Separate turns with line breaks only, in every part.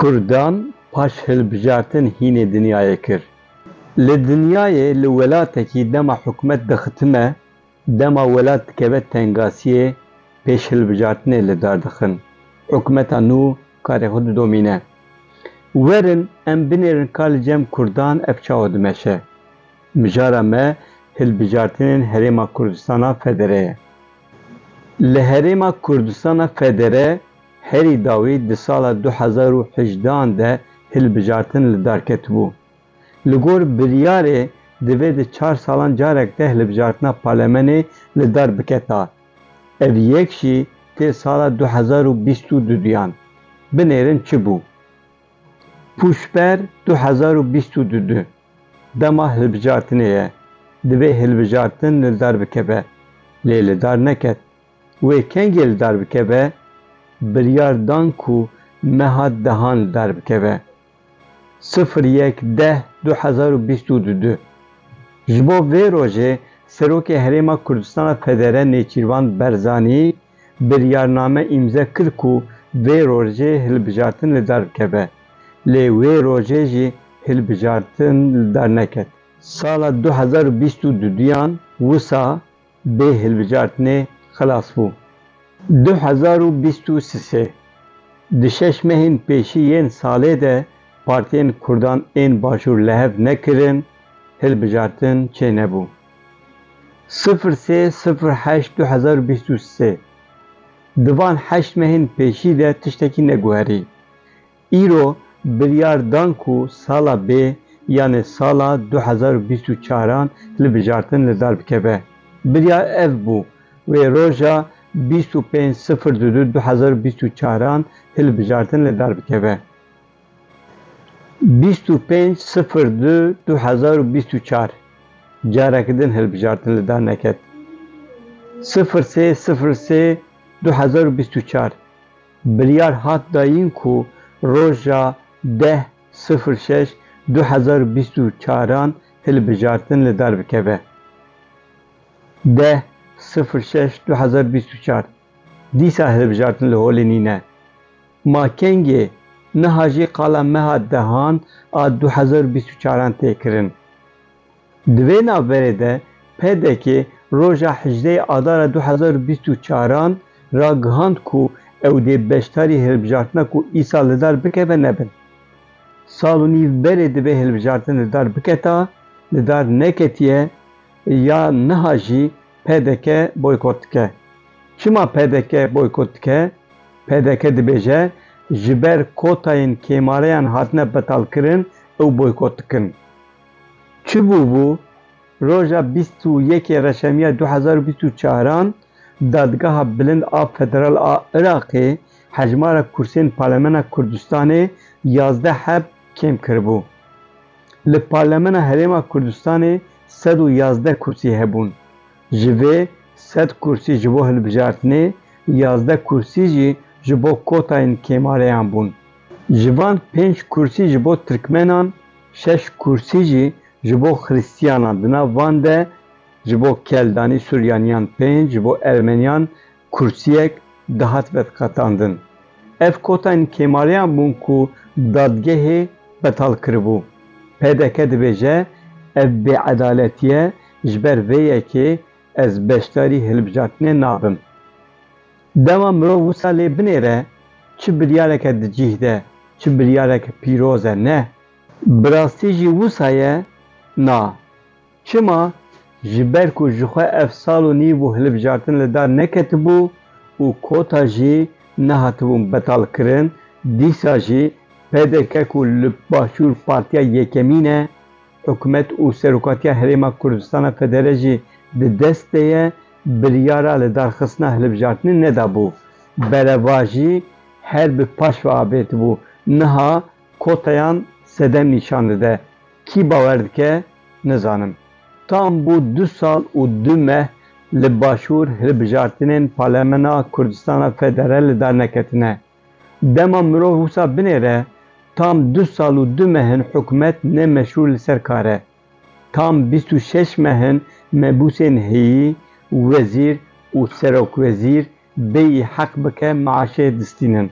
Kurdan paş hilbijartin hînê dinyayê kir. Li dinyayê li welatekî dema hikûmet dixitime, dema welat dikeve tengasiyê pêş hilbijartinê li dar dixin. Hikûmeta nû karê xwe didomîne. Werin em binêrin ka li cem Kurdan ev çawa dimeşe. Mijara me hilbijartinên Herêma Kurdistana Federe ye. Li Herêma Kurdistana Federe herî dawî di sala 2018 de hilbijartin li dar ketibû. Li gor biryarê divê di 4 salan carek de hilbijartina parlemenê li dar biketa. Ev yek jî tê sala 2022 binêrin çi bû? Pûşber 2022 dema hilbijartinê ye. Divê hilbijartin li dar bikeve. Lê li dar neket. Wê kengê li dar bikeve? Biryar dan ku meha dehan li dar bikeve. 01/10/2022 ji bo vê rojê Serokê Herêma Kurdistana Federe Nêçîrvan Berzanî biryarname îmze kir ku vê rojê hilbijartin li dar bikeve. Lê wê rojê jî hilbijartin li dar neket. Sala 2022 wisa bê hilbijartinê xilas bû. 2023 di 6 mehên pêşî yên salê de partiyên Kurdan ên başûr lehev nekirin, hilbijartin çê nebû. 03/08/2023 di van 8 mehên pêşî de tiştekî neguherî. Îro biryar dan ku sala bê yanê sala 2024 hilbijartin li dar bikeve. Biryar ev bû wê roja 25/02/2024 hilbijartin li dar bikeve. 25/02/2024 carekî din hilbijartin li dar neket. 03/03/2024 biryar hat dayîn ku roja 10/06/2024 hilbijartin li dar bikeve. 10/06/2024 dîsa hilbijartin li holê nîne. Ma kengê niha jî qala meha dehan a 2024 tê kirin. Di vê navberê de PDK roja 18 adara 2024 ragihand ku ew dê beşdarî hilbijartina ku îsa li dar bikeve nebin. Sal û nîv berê divê hilbijartin li dar biketa, li dar neketiye ya niha jî PDK boykot dike. Çima PDK boykot dike? PDK dibêje ji ber kotayên kêmareyan hatine betalkirin ew boykot dikin. Çi bû bû? Roja 21 Reşemiya 2024 Dadgeha Bilind a Federal a Iraqê hejmara kursiyên Parlemena Kurdistanê 11 heb kêm kiribû. Li Parlemena Herêma Kurdistanê 111 kursî hebûn. Ji vê 100 kursî ji bo hilbijartinê, 11 kursî jî ji bo kotayên kêmareyan bûn. Ji van 5 kursî ji bo Tirkmenan, 6 kursî jî ji bo Xristiyanan. Di nav van de ji bo Keldanî Suryaniyan 5, ji bo Ermeniyan kursiyek dihat vedqetandin. Ev kotayên kêmareyan bûn ku dadgehê betal kiribû. PDK dibêje ev bêedaletiye ji ber vê yekê ez beşdarî hilbijartinê nabim. Dema mirov wisa lê binêre çi biryareke di cih de, çi biryareke pîroz e ne? Bi rastî jî wisa ye na. Çima? Ji ber ku ji xwe ev sal û nîv û hilbijartin li dar neketibû û kota jî nehatibûn betal kirin, dîsa jî PDK ku li başûr Partiya Yekemîn e, hikûmet û Serokatiya Herêma Kurdistana Federe jî di dest de ye, biryara li darxistina hilbijartinê nedabû. Bereva jî her bi paş ve abêtibû. Niha kotayan sedem nîşan dide. Kî bawer dike? Nizanim. Tam bu 2 sal û 2 meh li başûr hilbijartinên Parlemena Kurdistana Federe li dar neketine. Dema mirov wisa binêre tam 2 sal û 2 mehên hikûmet nemeşrû li ser kar e. Tam 26 mehên mebûsên heyî, wezîr û serokwezîr bêyî heq bike maaşê distînin.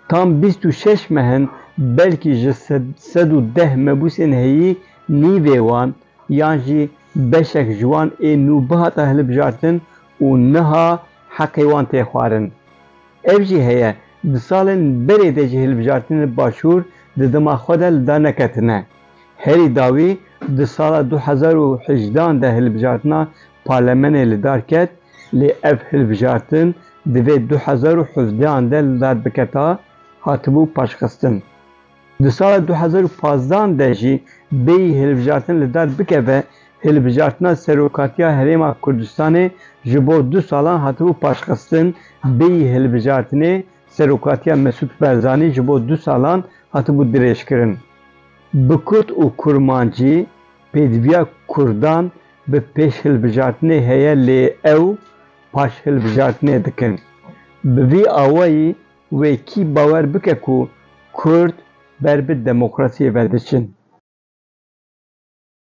Tam 26 mehên belkî ji 110 mebûsên heyî nîvê wan yan jî beşek ji wan ê nû bihata hilbijartin û niha heqê wan tê xwarin. Ev jî heye di salên berê de jî hilbijartinên başûr di dema xwe de li dar neketine. Herî dawî di sala 2018 de hilbijartina parlemenê li dar ket, lê ev hilbijartin di vê 2017 de li dar biketa hatibû paşxistin. Di sala 2015 de jî bêyî hilbijartin li dar bikeve, hilbijartina Serokatiya Herêma Kurdistanê ji bo 2 salan hatibû paşxistin, bêyî hilbijartinê Serokatiya Mesûd Barzanî ji bo 2 salan hatibû dirêjkirin. Bi Kurd û Kurmancî pêdiviya Kurdan bi pêşhilbijartinê heye lê ew paşhilbijartinê dikin. Bi vî awayî wê kî bawer bike ku Kurd ber bi demokrasiyê vediçin.